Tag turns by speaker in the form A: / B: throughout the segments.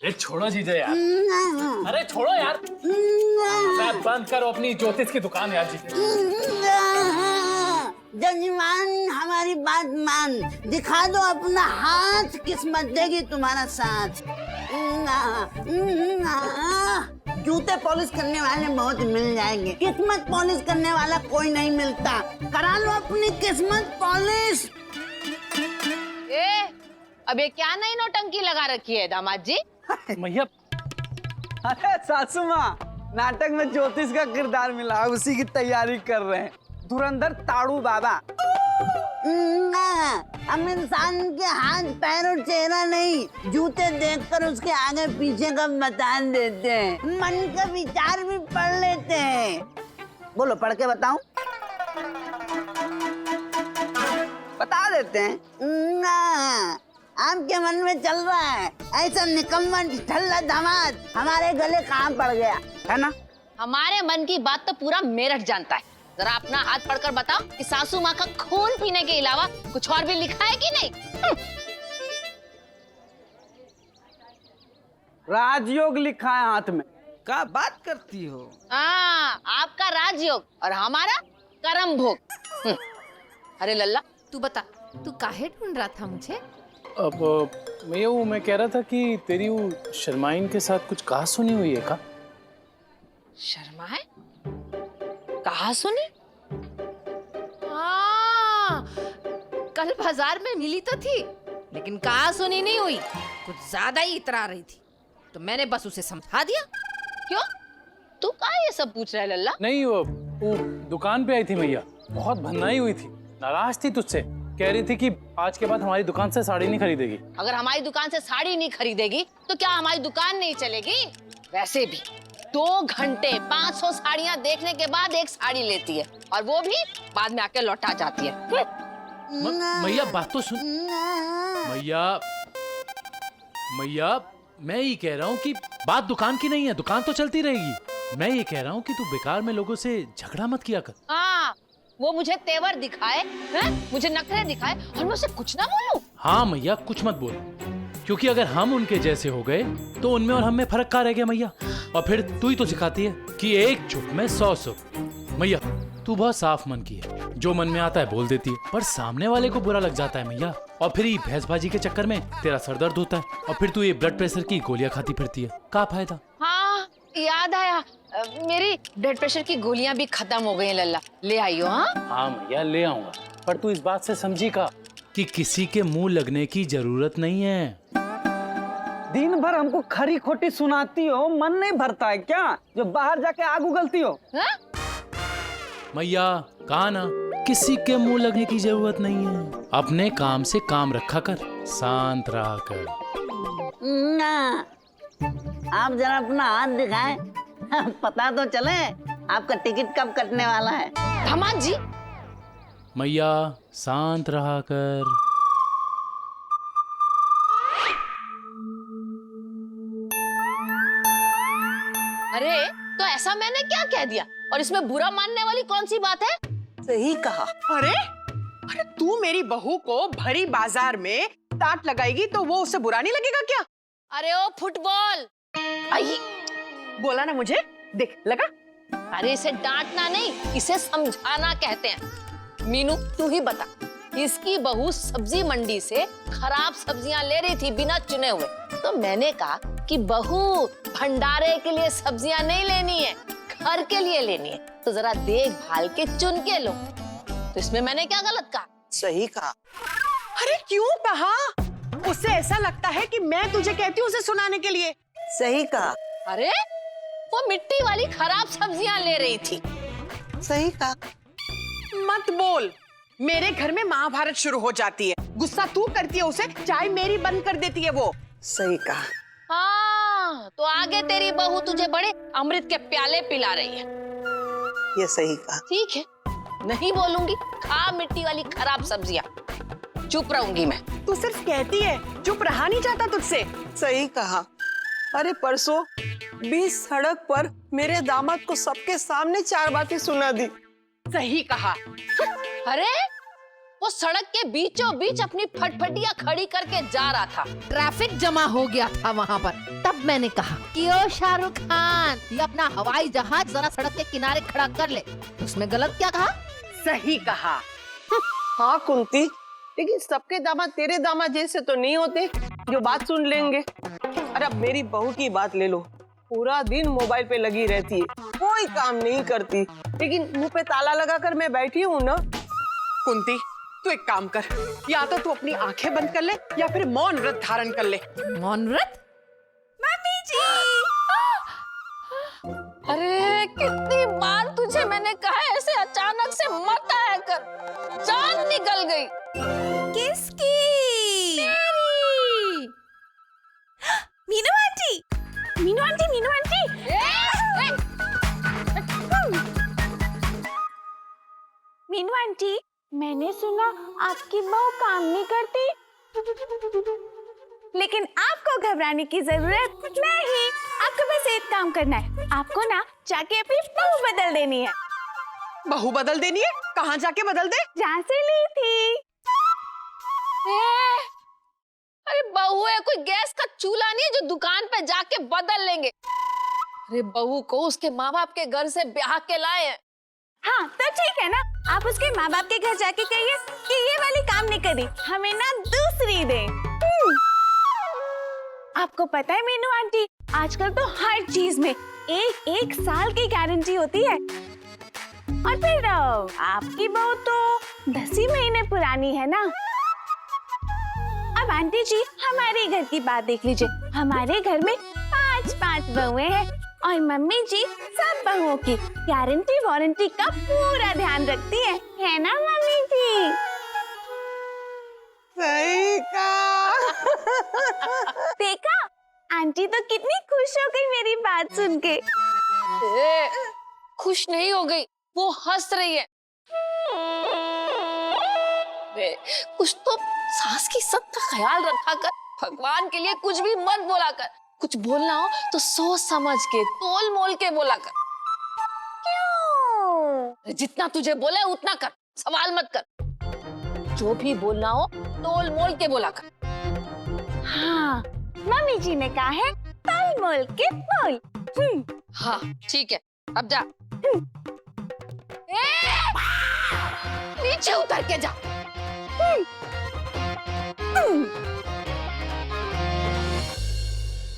A: अरे छोड़ो जीजा यार, अरे छोड़ो यार, मैं बंद करो अपनी ज्योतिष की दुकान यार जीजा।
B: जजमान हमारी बात मान, दिखा दो अपना हाथ, किस्मत देगी तुम्हारा साथ। जूते पॉलिश करने वाले बहुत मिल जाएंगे, किस्मत पॉलिश करने वाला कोई नहीं मिलता। करा लो अपनी किस्मत पॉलिश।
C: अब ये क्या नई नौटंकी लगा रखी है दामाद जी?
A: मैया
D: अरे सासू माँ, नाटक में ज्योतिष का किरदार मिला, उसी की तैयारी कर रहे हैं। धुरंधर ताड़ू बाबा।
B: हम इंसान के हाथ पैर और चेहरा नहीं, जूते देखकर उसके आगे पीछे का बता देते हैं, मन का विचार भी पढ़ लेते हैं। बोलो, पढ़ के बताऊं?
D: बता देते हैं।
B: आपके मन में चल रहा है ऐसा निकम्मा ठल्ला दामाद हमारे गले कहाँ पड़ गया, है ना?
C: हमारे मन की बात तो पूरा मेरठ जानता है। जरा अपना हाथ पढ़कर बताओ कि सासू माँ का खून पीने के अलावा कुछ और भी लिखा है कि नहीं?
D: राजयोग लिखा है हाथ में। क्या बात करती हो?
C: हाँ, आपका राजयोग और हमारा करम भोग। अरे लल्ला,
E: तू बता, तू काहे ढूंढ रहा था मुझे?
A: अब मैं कह रहा था कि तेरी वो शर्माइन के साथ कुछ कहा सुनी हुई है का?
C: शर्मा है? कहा सुनी? हाँ,
E: कल बाजार में मिली तो थी, लेकिन कहा सुनी नहीं हुई। कुछ ज्यादा ही इतरा रही थी, तो मैंने बस उसे समझा दिया।
C: क्यों? तू कहा ये सब पूछ रहा है लल्ला?
A: नहीं, वो दुकान पे आई थी मैया, बहुत भन्नाई हुई थी, नाराज थी तुझसे, कह रही थी कि आज के बाद हमारी दुकान से साड़ी नहीं खरीदेगी।
C: अगर हमारी दुकान से साड़ी नहीं खरीदेगी तो क्या हमारी दुकान नहीं चलेगी? वैसे भी 2 घंटे 500 साड़ियाँ देखने के बाद एक साड़ी लेती है, और वो भी बाद में आके लौटा जाती है।
A: मैया बात तो सुन। मैया मैं ये कह रहा हूँ कि बात दुकान की नहीं है, दुकान तो चलती रहेगी। मैं ये कह रहा हूँ कि तू बेकार में लोगों से झगड़ा मत किया कर।
C: हाँ, वो मुझे तेवर दिखाए, हैं? मुझे नखरे दिखाए और मैं उसे कुछ ना बोलूं।
A: हाँ मैया, कुछ मत बोल, क्योंकि अगर हम उनके जैसे हो गए तो उनमें और हम में फर्क क्या रह गया मैया? और फिर तू ही तो सिखाती है कि एक चुप में 100 सुख। मैया तू बहुत साफ मन की है, जो मन में आता है बोल देती है, पर सामने वाले को बुरा लग जाता है मैया, और फिर ये भैंसबाजी के चक्कर में तेरा सर दर्द होता है, और फिर तू ये ब्लड प्रेशर की गोलियां खाती फिरती है। क्या फायदा?
C: हाँ, याद आया, मेरी ब्लड प्रेशर की गोलियां भी खत्म हो गई हैं लल्ला, ले आइयो।
A: हाँ मैया ले आऊंगा, पर तू इस बात से समझी का कि किसी के मुंह लगने की जरूरत नहीं है।
D: दिन भर हमको खरी खोटी सुनाती हो, मन नहीं भरता है क्या? जो बाहर जाके आग उगलती हो।
A: मैया कहा ना, किसी के मुंह लगने की जरूरत नहीं है, अपने काम से काम रखा कर, शांत रहा कर।
B: आप जरा अपना हाथ दिखाएं, पता तो चले आपका टिकट कब कटने वाला है।
C: दामाद जी,
A: मैया शांत रहा कर।
C: अरे तो ऐसा मैंने क्या कह दिया, और इसमें बुरा मानने वाली कौन सी बात है?
B: सही कहा।
F: अरे तू मेरी बहू को भरी बाजार में टाट लगाएगी तो वो उससे बुरा नहीं लगेगा क्या?
C: अरे ओ फुटबॉल,
F: आई बोला ना मुझे, देख लगा।
C: अरे इसे डांटना नहीं, इसे समझाना कहते हैं। मीनू तू ही बता, इसकी बहू सब्जी मंडी से खराब सब्जियां ले रही थी बिना चुने हुए, तो मैंने कहा कि बहू भंडारे के लिए सब्जियां नहीं लेनी है, घर के लिए लेनी है, तो जरा देखभाल के चुन के लो। तो इसमें मैंने क्या गलत कहा?
B: सही कहा।
F: अरे क्यों कहा? उससे ऐसा लगता है कि मैं तुझे कहती हूँ उसे सुनाने के लिए।
B: सही कहा।
C: अरे वो मिट्टी वाली खराब सब्जियां ले रही थी।
B: सही कहा।
F: मत बोल, मेरे घर में महाभारत शुरू हो जाती है, गुस्सा तू करती है उसे, चाय मेरी बंद कर देती है वो।
B: सही कहा।
C: हाँ, तो आगे तेरी बहू तुझे बड़े अमृत के प्याले पिला रही है।
B: ये सही कहा।
C: ठीक है, नहीं बोलूंगी, खा मिट्टी वाली खराब सब्जियां, चुप रहूंगी मैं।
F: तू सिर्फ कहती है, चुप रहा नहीं जाता तुझसे।
G: सही कहा। अरे परसों 20 सड़क पर मेरे दामाद को सबके सामने 4 बातें सुना दी।
F: सही कहा।
C: अरे वो सड़क के बीचों बीच अपनी फटफटिया खड़ी करके जा रहा था।
E: ट्रैफिक जमा हो गया था वहाँ पर। तब मैंने कहा कि ओ शाहरुख खान, ये अपना हवाई जहाज जरा सड़क के किनारे खड़ा कर ले। उसमें गलत क्या कहा?
F: सही कहा। हाँ कुंती, लेकिन सबके दामाद तेरे दामाद जैसे तो नहीं होते जो बात सुन लेंगे। अरे अब मेरी बहू की बात ले लो, पूरा दिन मोबाइल पे लगी रहती है, कोई काम नहीं करती, लेकिन मुंह पे ताला लगाकर मैं बैठी हूँ ना। कुंती, तू एक काम कर, या तो तू अपनी आंखें बंद कर ले या फिर मौन व्रत धारण कर ले।
E: मौन व्रत? मम्मी जी!
C: अरे कितनी बार तुझे मैंने कहा ऐसे अचानक से मत आया कर, जान निकल गई।
E: किसकी? तेरी। Meenu aunty! Meenu aunty! Meenu aunty!
H: Meenu aunty, मैंने सुना आपकी बहू काम नहीं करती, लेकिन आपको घबराने की जरूरत नहीं। आपको बस एक काम करना है, आपको ना जाके अपनी बहू बदल देनी है।
F: बहू बदल देनी है? कहाँ जाके बदल दे?
H: जहाँ से ली थी।
C: अरे बहू है, कोई गैस का चूल्हा नहीं है जो दुकान पे जाके बदल लेंगे। अरे बहू को उसके माँ बाप के घर से ब्याह के लाए हैं।
H: हाँ तो ठीक है ना, आप उसके माँ बाप के घर जाके कहिए कि ये वाली काम नहीं करी, हमें ना दूसरी दे। आपको पता है मीनू आंटी, आजकल तो हर चीज में एक साल की गारंटी होती है, और फिर आपकी बहू तो 10 ही महीने पुरानी है ना। अब आंटी जी हमारे घर की बात देख लीजिए, हमारे घर में 5 बहुएं हैं, और मम्मी जी सब बहुओं की गारंटी वारंटी का पूरा ध्यान रखती है ना मम्मी जी?
F: सही कहा।
H: देखा, आंटी तो कितनी खुश हो गई मेरी बात सुन के।
C: खुश नहीं हो गई, वो हंस रही है। कुछ तो सास की इज्जत का ख्याल रखा कर, भगवान के लिए कुछ भी मत बोला कर। कुछ बोलना हो तो सोच समझ के, तोल मोल के बोला कर।
H: क्यों?
C: जितना तुझे बोला है उतना कर, सवाल मत कर। जो भी बोलना हो तोल मोल के बोला कर।
H: हाँ, मम्मी जी ने कहा है तोल मोल के बोल।
C: हाँ ठीक है, अब जा। नीचे उतर के जा।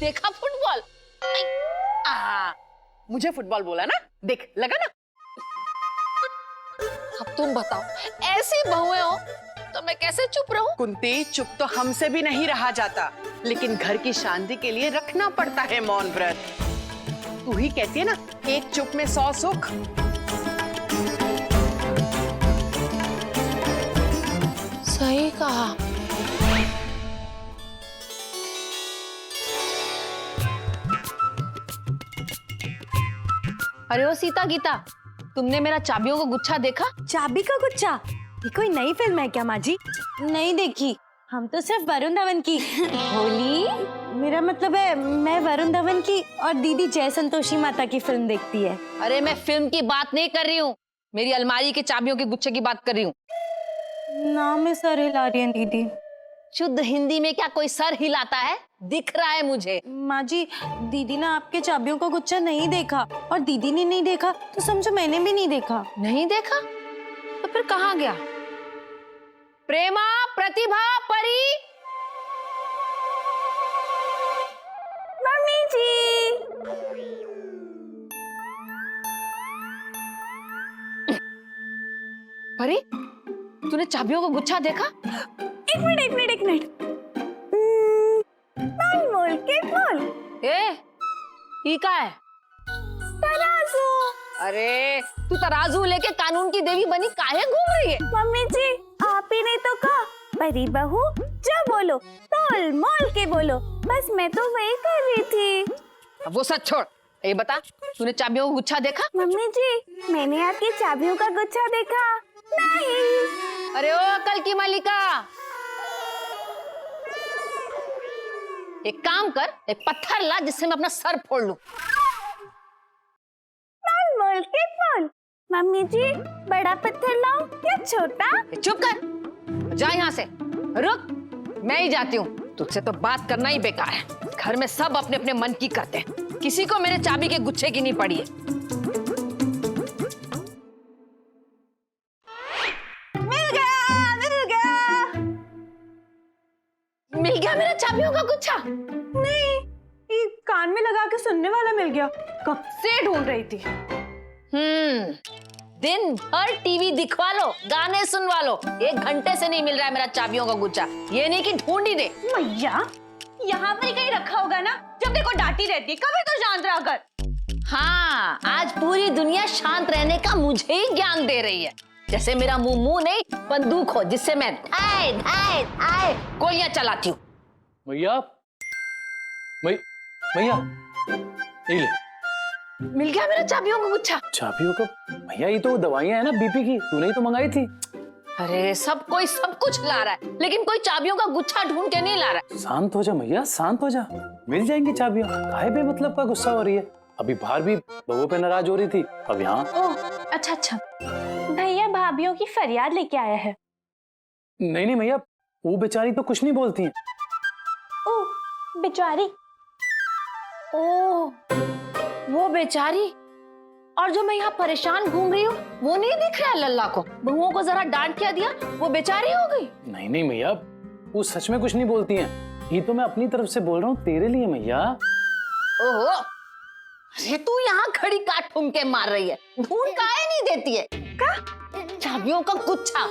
C: देखा फुटबॉल?
F: मुझे फुटबॉल बोला ना, देख लगा ना।
C: अब तुम बताओ, ऐसी बहुएं हो तो मैं कैसे चुप रहूं?
F: कुंती, चुप तो हमसे भी नहीं रहा जाता, लेकिन घर की शांति के लिए रखना पड़ता है मौन व्रत। तू ही कहती है ना, एक चुप में 100 सुख।
C: सही कहा। अरे ओ सीता गीता, तुमने मेरा चाबियों का गुच्छा देखा?
I: चाबी का गुच्छा? ये कोई नई फिल्म है क्या माँ जी? नहीं देखी, हम तो सिर्फ वरुण धवन की होली, मेरा मतलब है मैं वरुण धवन की और दीदी जय संतोषी माता की फिल्म देखती है।
C: अरे मैं फिल्म की बात नहीं कर रही हूँ, मेरी अलमारी के चाबियों के गुच्छे की बात कर रही हूँ।
I: नाम में सर हिला रही है दीदी।
C: शुद्ध हिंदी में क्या कोई सर हिलाता है? दिख रहा है मुझे।
I: माँ जी, दीदी ने आपके चाबियों का गुच्छा नहीं देखा, और दीदी ने नहीं देखा तो समझो मैंने भी नहीं देखा।
C: नहीं देखा तो फिर कहाँ गया? प्रेमा, प्रतिभा, परी।
H: मम्मी जी।
C: परी, तूने चाबियों का गुच्छा देखा?
H: एक मिनट। तोल मोल के बोल।
C: ई का है?
H: तराजू।
C: अरे तू तराजू लेके कानून की देवी बनी काहे घूम रही है?
H: मम्मी जी आप ही ने तो कहा, परी बहू जो बोलो तोल मोल के बोलो, बस मैं तो वही कर रही थी।
C: अब वो सच छोड़, ये बता, तूने चाबियों का गुच्छा देखा?
H: मम्मी जी मैंने आपकी चाबियों का गुच्छा देखा नहीं।
C: अरे ओ अकल की मालिका, एक काम कर, एक पत्थर ला जिससे मैं अपना सर फोड़ लूं।
H: तोल मोल के बोल। मम्मी जी बड़ा पत्थर लाऊं या छोटा?
C: चुप कर, जा यहाँ से, रुक, मैं ही जाती हूँ। तुझसे तो बात करना ही बेकार है। घर में सब अपने अपने मन की करते हैं, किसी को मेरे चाबी के गुच्छे की नहीं पड़ी है। मिल गया मेरा चाबियों का गुच्छा?
H: नहीं, ये कान में लगा के सुनने वाला मिल गया, कब से ढूंढ रही थी।
C: दिन भर टीवी दिखवा लो, गाने सुनवा लो, 1 घंटे से नहीं मिल रहा है मेरा चाबियों का गुच्छा। ये नहीं कि ढूंढ ही दे।
H: मैया, यहाँ पर कहीं रखा होगा ना, जब देखो डांटी रहती है, कभी तो शांत रहा कर।
C: हाँ, आज पूरी दुनिया शांत रहने का मुझे ही ज्ञान दे रही है। जैसे मेरा मुंह नहीं बंदूक हो, जिससे मैं धाए धाए धाए गोलियां चलाती हूँ।
A: मैया, मैया, ये ले।
C: मिल गया मेरा चाबियों का गुच्छा?
A: चाबियों का? भैया ये तो दवाइयां है ना बीपी की, तूने ही तो मंगाई थी।
C: अरे सब कोई सब कुछ ला रहा है, लेकिन कोई चाबियों का गुच्छा ढूंढ के नहीं ला रहा है।
A: शांत हो जा मैया, शांत हो जा, मिल जाएंगी चाबियां। काहे बेमतलब का गुस्सा हो रही है? अभी बाहर भी बहू पे नाराज हो रही थी, अब यहाँ।
H: ओह, अच्छा अच्छा, भैया भाभीियों की फरियाद लेके आया है।
A: नहीं नहीं मैया, वो बेचारी तो कुछ नहीं बोलती हैं।
H: ओह, बेचारी।
C: ओह, वो बेचारी। और जो मैं यहाँ परेशान घूम रही हूँ, वो नहीं दिख रहा है लल्ला को? बहुओं को जरा डांट क्या दिया, वो बेचारी हो गई।
A: नहीं नहीं मैया, वो सच में कुछ नहीं बोलती हैं। ये तो मैं अपनी तरफ से बोल रहा हूँ तेरे लिए मैया।
C: ओहो, अरे तू यहाँ खड़ी काट ठुम के मार रही है, ढूंढ काहे नहीं देती है? का चाबियों का गुच्छा।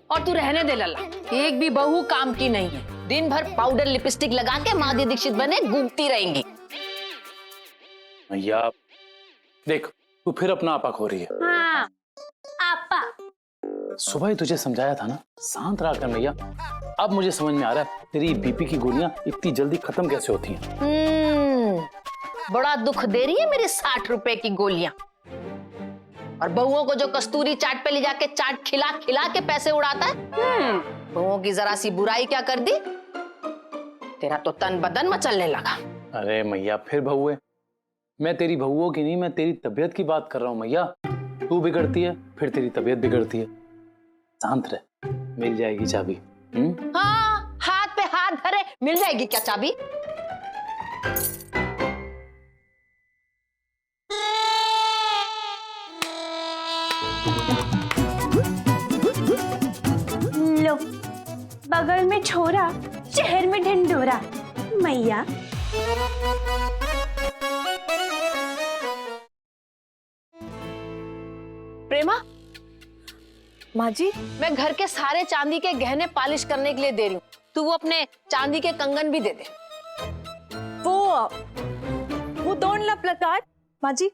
C: और तू रहने दे लल्ला, एक भी बहू काम की नहीं है। दिन भर पाउडर लिपस्टिक लगा के माधुरी दीक्षित बने घूमती रहेंगी।
A: मैया देख, तू फिर अपना आपा खो रही है।
H: हाँ, आपा।
A: सुबह ही तुझे समझाया था ना, शांत रहा कर मैया। अब मुझे समझ में आ रहा है तेरी बीपी की गोलियां इतनी जल्दी खत्म कैसे होती हैं।
C: बड़ा दुख दे रही है मेरी 60 रुपए की गोलियां। और बहुओं को जो कस्तूरी चाट पे ले जाके चाट खिला खिला के पैसे उड़ाता है। बहुओं की जरा सी बुराई क्या कर दी, तेरा तो तन बदन मचलने लगा।
A: अरे मैया फिर बहुए, मैं तेरी बहुओं की नहीं, मैं तेरी तबीयत की बात कर रहा हूँ मैया। तू बिगड़ती है फिर तेरी तबीयत बिगड़ती है। शांत रह, मिल जाएगी चाबी।
C: हाँ, हाथ पे हाथ धरे मिल जाएगी क्या चाबी?
H: लो, बगल में छोरा, शहर में ढिंढोरा। मैया,
C: प्रेमा,
I: माँ जी,
C: मैं घर के सारे चांदी के गहने पॉलिश करने के लिए दे रही हूँ, तू वो अपने चांदी के कंगन भी दे दे।
I: वो दोन लपलकार माँ जी।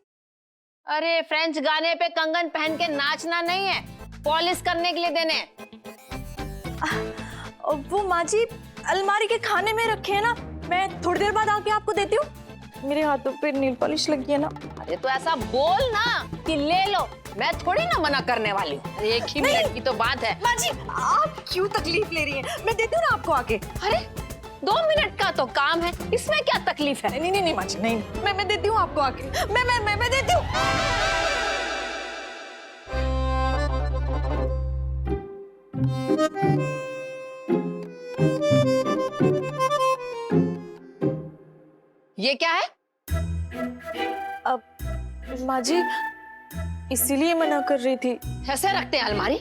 C: अरे फ्रेंच गाने पे कंगन पहन के नाचना नहीं है, पॉलिश करने के लिए देने हैं।
I: वो माँ जी अलमारी के खाने में रखे हैं ना, मैं थोड़ी देर बाद आके आपको देती हूँ। मेरे हाथों पे नील पॉलिश लगी है ना।
C: अरे तो ऐसा बोल ना कि ले लो, मैं थोड़ी ना मना करने वाली हूँ। एक ही मिनट की तो बात है।
I: माँ जी, आप क्यों तकलीफ ले रही हैं? मैं देती हूँ ना आपको आके।
C: अरे 2 मिनट का तो काम है, इसमें क्या तकलीफ है?
I: नहीं नहीं नहीं माँ जी, नहीं, मैं देती हूँ आपको आके। मैं देती हूँ।
C: ये क्या है?
I: अब माँ जी इसीलिए मना कर रही थी।
C: ऐसे रखते हैं अलमारी?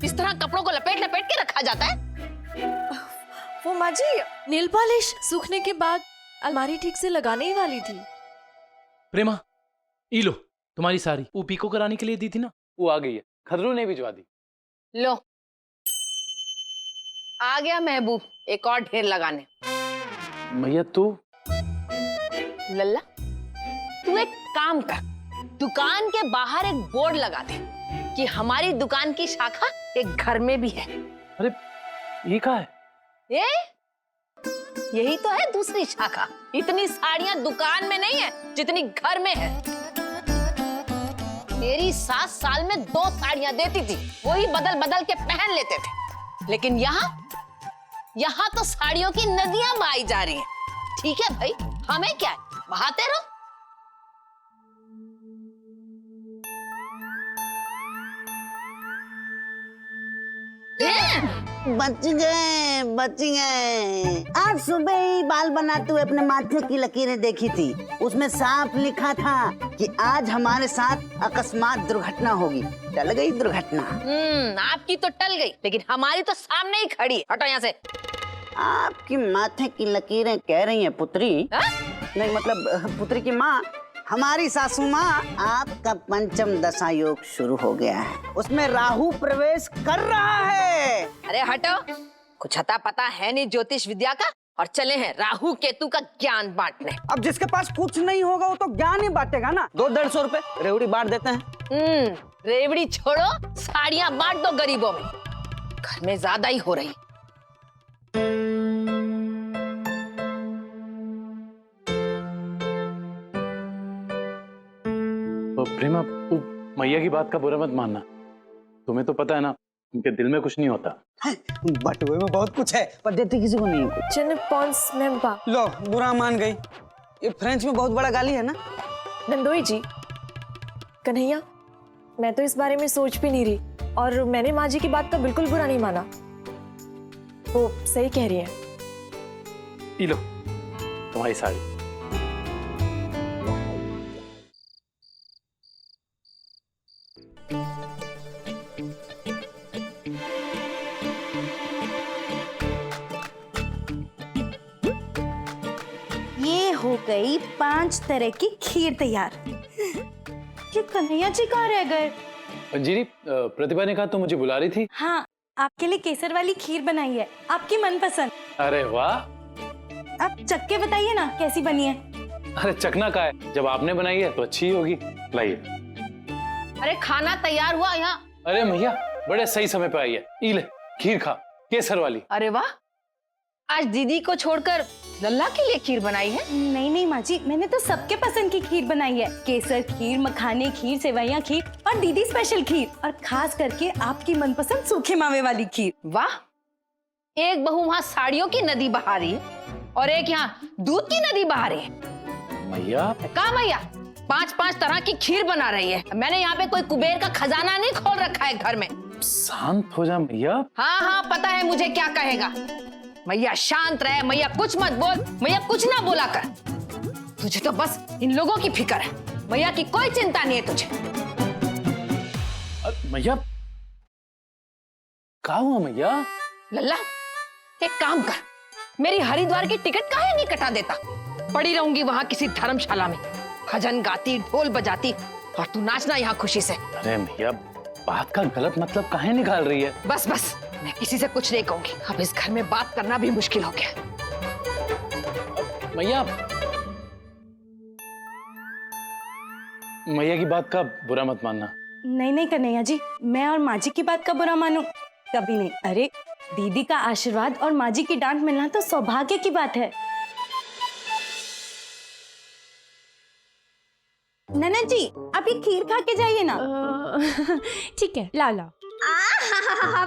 C: इस तरह कपड़ों को लपेट लपेट के रखा जाता है?
I: वो माँ जी नेल पॉलिश सूखने के बाद अलमारी ठीक से लगाने ही वाली थी।
A: प्रेमा, ई लो तुम्हारी साड़ी, वो पीको कराने के लिए दी थी ना, वो आ गई है, खदरू ने भिजवा दी।
C: लो, आ गया महबूब एक और ढेर लगाने।
A: मैया तू
C: लल्ला, तू एक काम कर, दुकान के बाहर एक बोर्ड लगा दे कि हमारी दुकान की शाखा एक घर में भी है।
A: अरे ये क्या है?
C: यही तो है दूसरी शाखा। इतनी साड़ियां दुकान में नहीं है जितनी घर में है। मेरी सास साल में 2 साड़ियां देती थी, वही बदल बदल के पहन लेते थे। लेकिन यहाँ तो साड़ियों की नदियां बहाई जा रही हैं। ठीक है भाई, हमें क्या है, बहाते रहो।
B: बच गए बच गए। आज सुबह ही बाल बनाते हुए अपने माथे की लकीरें देखी थी, उसमें साफ लिखा था कि आज हमारे साथ अकस्मात दुर्घटना होगी। टल गई दुर्घटना।
C: आपकी तो टल गई, लेकिन हमारी तो सामने ही खड़ी है। हटो यहाँ से।
B: आपकी माथे की लकीरें कह रही हैं पुत्री।
C: हा?
B: नहीं मतलब पुत्री की माँ, हमारी सासू माँ, आपका पंचम दशा योग शुरू हो गया है, उसमें राहु प्रवेश कर रहा है।
C: अरे हटो, कुछ अता पता है नहीं ज्योतिष विद्या का, और चले हैं राहु केतु का ज्ञान बांटने।
D: अब जिसके पास कुछ नहीं होगा वो तो ज्ञान ही बांटेगा ना। 200-150 रुपए रेवड़ी बांट देते हैं।
C: रेवड़ी छोड़ो, साड़ियां बांट दो गरीबों में। घर में ज्यादा ही हो रही।
A: प्रेमा, तू मैया की बात का बुरा मत मानना। तुम्हें तो पता है ना, उनके दिल में कुछ नहीं होता।
D: बटुए में बहुत कुछ है पर देती किसी को नहीं है कुछ।
I: Je ne pense même pas।
D: लो बुरा मान गई। ये फ्रेंच में बहुत बड़ा गाली है ना।
I: नंदोई जी, कन्हैया, मैं तो इस बारे में सोच भी नहीं रही, और मैंने माँ जी की बात का बिल्कुल बुरा नहीं माना। वो सही कह रही है।
A: ये लो तुम्हारी साड़ी।
I: ये हो गई 5 तरह की खीर तैयार। ये कन्हैया जी कहाँ रह गए?
A: अंजीरी, प्रतिभा ने कहा तो मुझे बुला रही थी।
I: हाँ, आपके लिए केसर वाली खीर बनाई है, आपकी मनपसंद।
A: अरे वाह।
I: आप चख के बताइए ना कैसी बनी है।
A: अरे चखना का है, जब आपने बनाई है तो अच्छी ही होगी। लाइए।
C: अरे खाना तैयार हुआ यहाँ।
A: अरे मैया, बड़े सही समय पे आई है। ई ले खीर खा, केसर वाली।
C: अरे वाह, आज दीदी को छोड़कर लल्ला के लिए खीर बनाई है।
I: नहीं नहीं माँ जी, मैंने तो सबके पसंद की खीर बनाई है। केसर खीर, मखाने खीर, सेवैया खीर और दीदी स्पेशल खीर, और खास करके आपकी मनपसंद सूखे मावे वाली खीर।
C: वाह, एक बहू वहाँ साड़ियों की नदी बहा रही है और एक यहाँ दूध की नदी बहा रही है।
A: मैया,
C: कहा मैया, 5-5 तरह की खीर बना रही है। मैंने यहाँ पे कोई कुबेर का खजाना नहीं खोल रखा है घर में।
A: शांत हो जा मैया।
C: हाँ हाँ, पता है मुझे क्या कहेगा। मैया शांत रहे, मैया कुछ मत बोल, मैया कुछ ना बोला कर। तुझे तो बस इन लोगों की फिक्र है, मैया की कोई चिंता नहीं है तुझे।
A: मैया, क्या हुआ मैया?
C: लल्ला, एक काम कर, मेरी हरिद्वार की टिकट काहे नहीं कटा देता? पड़ी रहूंगी वहां किसी धर्मशाला में, भजन गाती, ढोल बजाती, और तू नाचना यहाँ खुशी से।
A: अरे मैया, बात का गलत मतलब काहे निकाल रही है?
C: बस बस, मैं किसी से कुछ नहीं कहूंगी। अब इस घर में बात करना भी मुश्किल हो गया।
A: मैया, मैया की बात का बुरा मत मानना।
I: नहीं नहीं कन्हैया जी, मैं और माँ जी की बात का बुरा मानूं? कभी नहीं। अरे दीदी का आशीर्वाद और माँ जी की डांट मिलना तो सौभाग्य की बात है। नैना जी, आप ये खीर खा के जाइए ना।
H: ठीक है, ला ला।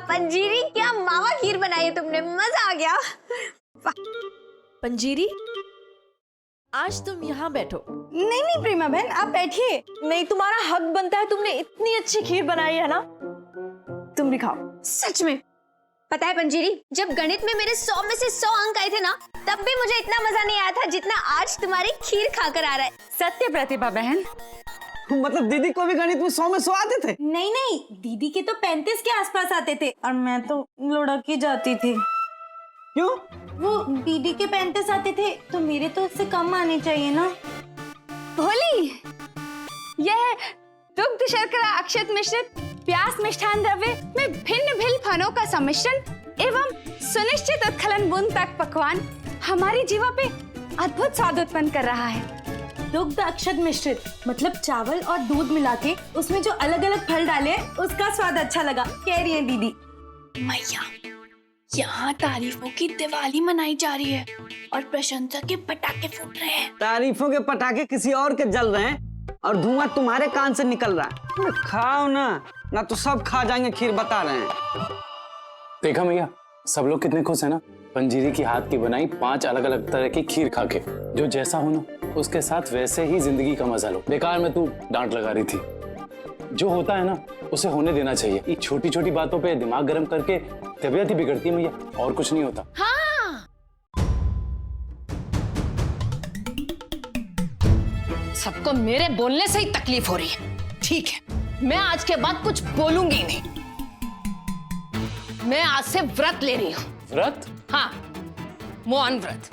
J: पंजीरी, क्या मावा खीर बनाई है तुमने, मजा आ गया।
E: पंजीरी, आज तुम यहाँ बैठो।
I: नहीं नहीं प्रेमा बहन, आप बैठिए।
H: नहीं, तुम्हारा हक बनता है, तुमने इतनी अच्छी खीर बनाई है ना, तुम भी खाओ।
J: सच में पता है पंजीरी, जब गणित में मेरे 100 में से 100 अंक आए थे ना, तब भी मुझे इतना मजा नहीं आया था जितना आज तुम्हारी खीर खाकर आ रहा है।
I: सत्य प्रतिभा बहन।
D: मतलब दीदी को भी गणित में 100 में 100 आते थे?
I: नहीं नहीं, दीदी के तो 35 के आसपास आते थे, और मैं तो लुढ़क ही जाती थी।
D: क्यों?
I: वो दीदी के 35 आते थे, तो मेरे तो उससे कम आने चाहिए ना।
H: होली, यह दुग्ध शर्करा अक्षत मिश्रित प्यास मिष्ठान द्रव्य में भिन्न भिन्न फलों का सम्मिश्रण एवं सुनिश्चित उत्खलन बूंद तक पकवान हमारी जीवा पे अद्भुत स्वाद उत्पन्न कर रहा है।
I: दुग्ध अक्षत मिश्रित मतलब चावल और दूध मिला के उसमें जो अलग अलग फल डाले हैं, उसका स्वाद अच्छा लगा, कह रही है दीदी।
H: मैया, यहाँ तारीफों की दिवाली मनाई जा रही है और प्रशंसा के पटाखे फूट रहे हैं।
D: तारीफों के पटाखे किसी और के जल रहे हैं और धुआं तुम्हारे कान से निकल रहा है। खाओ ना तो सब खा जाएंगे, खीर बता रहे हैं।
A: देखा मैया, सब लोग कितने खुश है ना, पंजीरी की हाथ की बनाई 5 अलग अलग तरह की खीर खा के। जो जैसा हो ना, उसके साथ वैसे ही जिंदगी का मजा लो। बेकार में तू डांट लगा रही थी।
K: जो होता है ना उसे होने देना चाहिए। ये छोटी छोटी बातों पे दिमाग गर्म करके तबीयत ही बिगड़ती है मैया, और कुछ नहीं होता।
C: हाँ, सबको मेरे बोलने से ही तकलीफ हो रही है। ठीक है, मैं आज के बाद कुछ बोलूंगी नहीं। मैं आज से व्रत ले रही हूँ।
K: व्रत?
C: हाँ, मौन व्रत।